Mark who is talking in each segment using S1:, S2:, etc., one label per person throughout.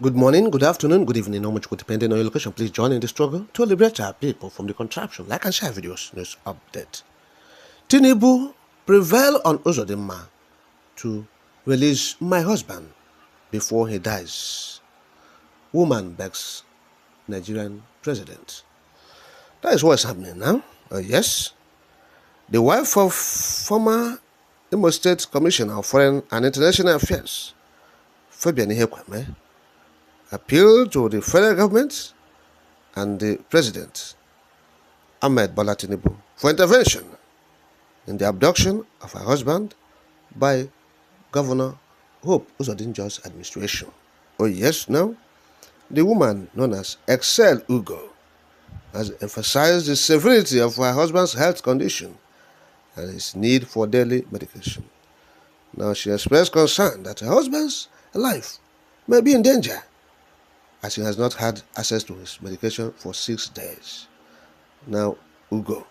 S1: Good morning, good afternoon, good evening, how much good depending on your location. Please join in the struggle to liberate our people from the contraption. Like and share videos, news update. Tinubu prevail on Uzodinma to release my husband before he dies. Woman begs Nigerian president. That is what's happening now. Yes. The wife of former Imo State Commissioner of Foreign and International Affairs, Fabian Ihekwame, appealed to the federal government and the president, Ahmed Bola Tinubu, for intervention in the abduction of her husband by Governor Hope Uzodinma's administration. Oh yes, now, the woman known as Excel Ugo has emphasized the severity of her husband's health condition and his need for daily medication. Now she expressed concern that her husband's life may be in danger as he has not had access to his medication for 6 days. Now, Ugo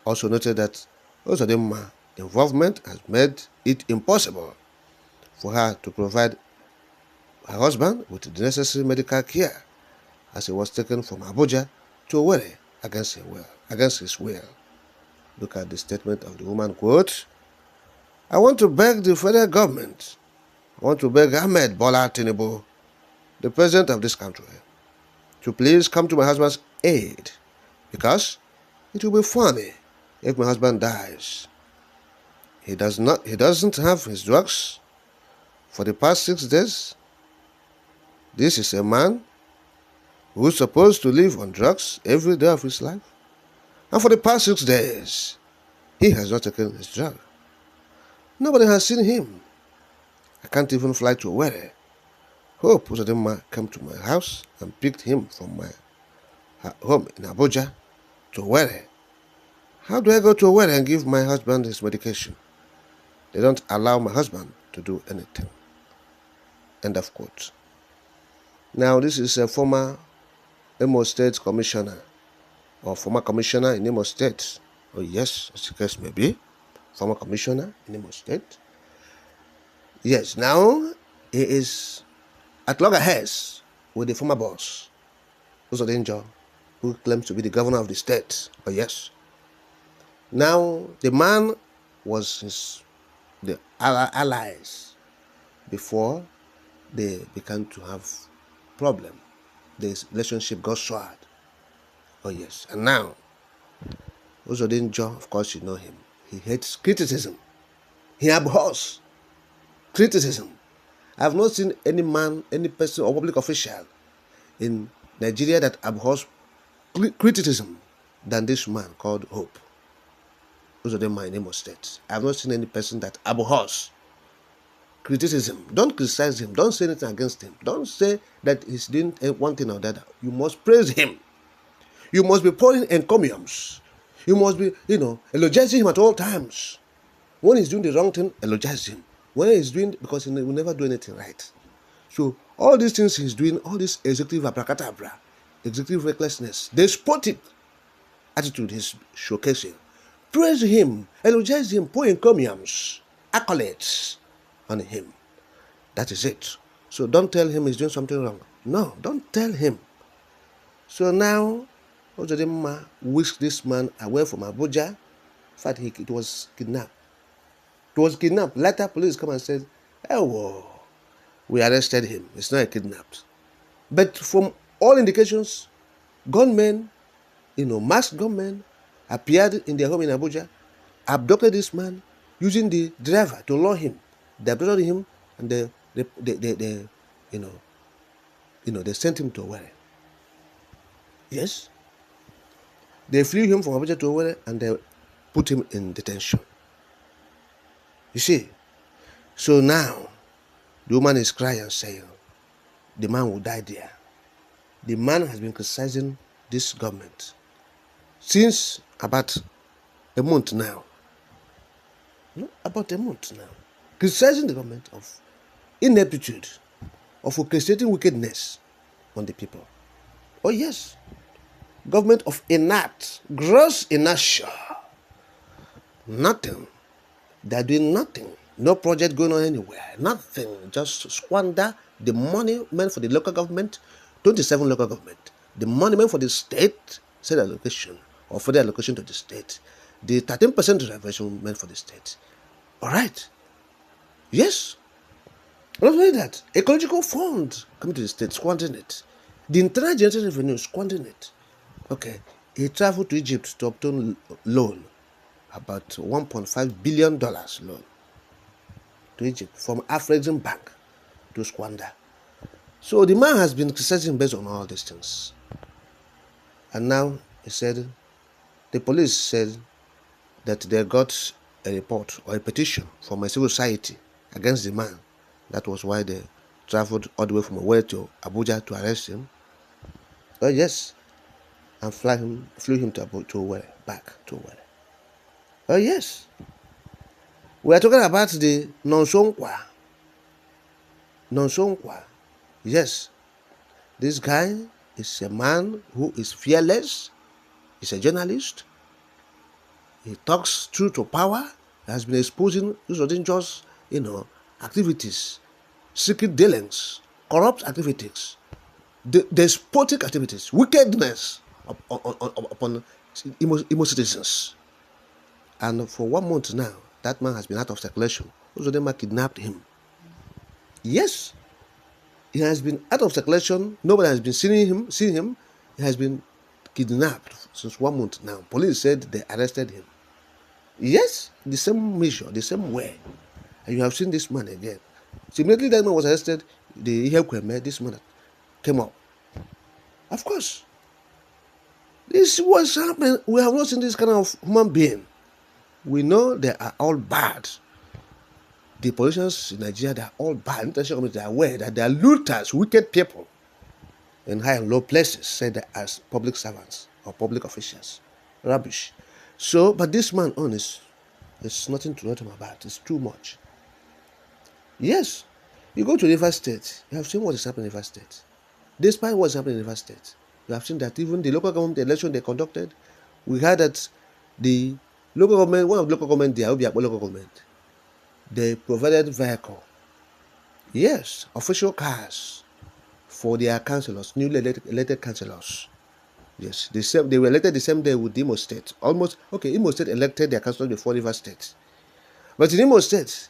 S1: also noted that Uzodinma's involvement has made it impossible for her to provide her husband with the necessary medical care as he was taken from Abuja to Owerri against his will. Look at the statement of the woman, quote, "I want to beg the federal government, I want to beg Ahmed Bola Tinubu, the president of this country, to please come to my husband's aid, because it will be funny if my husband dies. He doesn't have his drugs for the past 6 days. This is a man who's supposed to live on drugs every day of his life. And for the past 6 days, he has not taken his drug. Nobody has seen him. I can't even fly to Owerri. Hope Uzodinma came to my house and picked him from my home in Abuja to Owerri. How do I go to Owerri and give my husband his medication? They don't allow my husband to do anything." End of quote. Now, this is a former Imo State commissioner or former commissioner in Imo State. Oh yes, as the case may be, former commissioner in Imo State. Yes, now he is at loggerheads with the former boss, Uzodinma, who claims to be the governor of the state. Oh yes. Now, the man was the allies before they began to have problem. The relationship got soured. Oh yes. And now, Uzodinma, of course you know him. He hates criticism. He abhors criticism. I have not seen any man, any person or public official in Nigeria that abhors criticism than this man called Hope Uzodinma in Imo State. I have not seen any person that abhors criticism. Don't criticize him. Don't say anything against him. Don't say that he's doing one thing or the other. You must praise him. You must be pouring encomiums. You must be, elogizing him at all times. When he's doing the wrong thing, elogize him. When he's doing, because he will never do anything right. So all these things he's doing, all this executive abracadabra, executive recklessness, despotic attitude he's showcasing, praise him, elogize him, pour encomiums, accolades on him. That is it. So don't tell him he's doing something wrong. No, don't tell him. So now, Uzodinma whisked this man away from Abuja. In fact, it was kidnapped. It was kidnapped. Later, police come and said, "Oh, we arrested him. It's not a kidnapped." But from all indications, gunmen, masked gunmen, appeared in their home in Abuja, abducted this man, using the driver to lure him. They abducted him, and they sent him to Owerri. Yes, they flew him from Abuja to Owerri, and they put him in detention. You see, so now the woman is crying, saying the man will die there. The man has been criticizing this government since about a month now. Criticizing the government of ineptitude, of orchestrating wickedness on the people. Oh yes, government of inert, gross inertia. Nothing. They are doing nothing. No project going on anywhere. Nothing. Just squander the money meant for the local government, 27 local government. The money meant for the state, state allocation, or further allocation to the state. The 13% reservation meant for the state. All right. Yes. Not only that, ecological fund coming to the state, squandering it. The internal generated revenue, squandering it. Okay. He traveled to Egypt to obtain loan, about $1.5 billion loan to Egypt from Afrexim Bank to squander. So the man has been criticizing based on all these things. And now he said, the police said that they got a report or a petition from a civil society against the man. That was why they traveled all the way from Owerri to Abuja to arrest him. Oh yes, and flew him to Owerri, back to Owerri. Oh yes. We are talking about the Nonsonkwa. Nonsonkwa. Yes. This guy is a man who is fearless. He's a journalist. He talks truth to power. He has been exposing Uzodinma's, activities, secret dealings, corrupt activities, despotic activities, wickedness upon Imo citizens. And for 1 month now, that man has been out of circulation. Uzodinma kidnapped him. Yes, he has been out of circulation. Nobody has been seeing him. He has been kidnapped since 1 month now. Police said they arrested him. Yes, the same measure, the same way. And you have seen this man again. So immediately that man was arrested, this man came up. Of course. This was happening. We have not seen this kind of human being. We know they are all bad. The politicians in Nigeria, they are all bad. International community, they are aware that they are looters, wicked people in high and low places, say that as public servants or public officials. Rubbish. So, but this man on is nothing to write him about. It's too much. Yes, you go to River State, you have seen what is happening in River State. Despite what is happening in River State, you have seen that even the local government election they conducted, we heard that the local government, one of the local government, the Obiakpo local government, they provided vehicle. Yes, official cars for their councillors, newly elected councillors. Yes, they were elected the same day with Imo State. Imo State elected their councillors before River State. But in Imo State,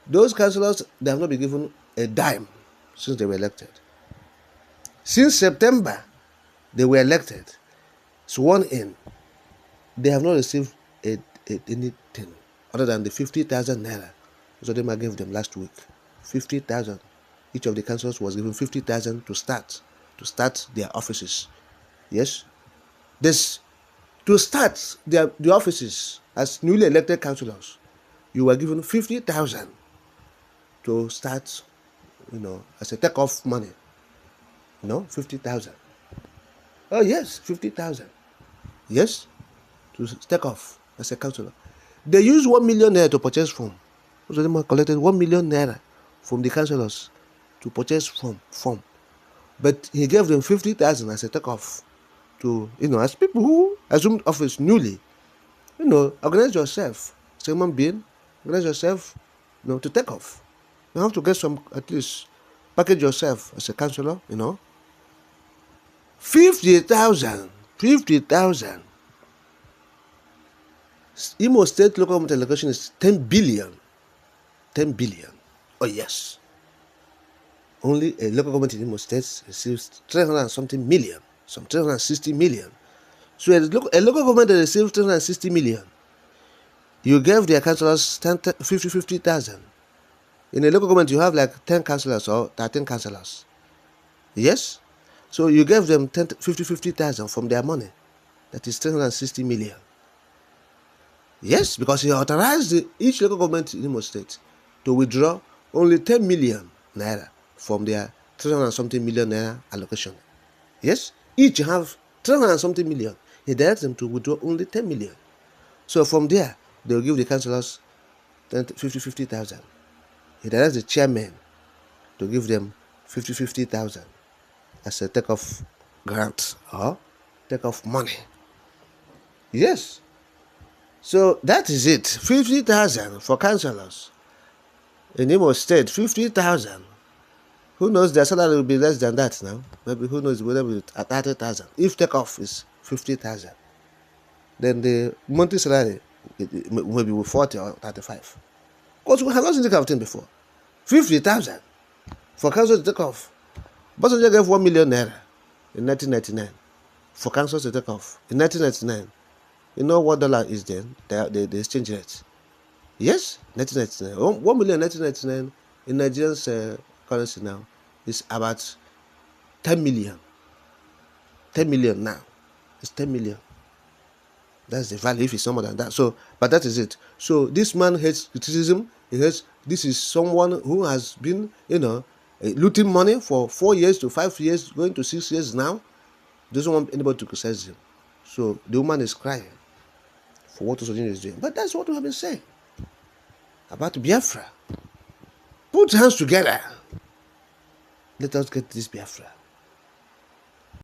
S1: those councillors, they have not been given a dime since they were elected. Since September, they were elected, sworn in. They have not received anything other than the 50,000 naira. Uzodinma gave them last week. 50,000. Each of the councillors was given 50,000 to start their offices. Yes, to start the offices as newly elected councillors, you were given 50,000 to start, as a take-off money. 50,000. Oh yes, 50,000. Yes, to take off as a councillor. They used 1 million naira to purchase form. Uzodinma collected 1 million naira from the councillors to purchase form. But he gave them 50,000 as a take-off to, as people who assumed office newly. Organize yourself. As a human being, organize yourself, to take off. You have to get some, at least, package yourself as a councillor, 50,000. Imo State local government allocation is 10 billion. 10 billion. Oh yes. Only a local government in Imo State receives 300 and something million. Some 360 million. So a local government that receives 360 million, you gave their councillors 50,000. In a local government, you have like 10 councillors or 13 councillors. Yes? So you gave them 50,000 from their money. That is 360 million. Yes, because he authorized each local government in Imo State to withdraw only 10 million naira from their 300 and something million naira allocation. Yes? Each have 300 and something million. He directs them to withdraw only 10 million. So from there, they will give the councillors 50,000. He directs the chairman to give them 50,000 as a take-off grant or take-off money. Yes. So that is it. 50,000 for councillors. In Imo State, 50,000. Who knows, their salary will be less than that now. Maybe who knows, whether it at 30,000. If takeoff is 50,000, then the monthly salary maybe with 40 or 35. Because we have not seen this kind of thing before. 50,000 for council to take off. Obasanjo gave 1 million naira in 1999 for council to take off. In 1999, you know what dollar is then? The exchange rate. Yes, 1999. 1 million in 1999 in Nigerian's currency now is about 10 million. 10 million now. It's 10 million. That's the value if it's more than that. So, but that is it. So this man hates criticism. He hates. This is someone who has been, looting money for 4 years to 5 years, going to 6 years now. Doesn't want anybody to criticize him. So the woman is crying for what Uzodinma is doing. But that's what we have been saying about Biafra. Put hands together. Let us get this Biafra.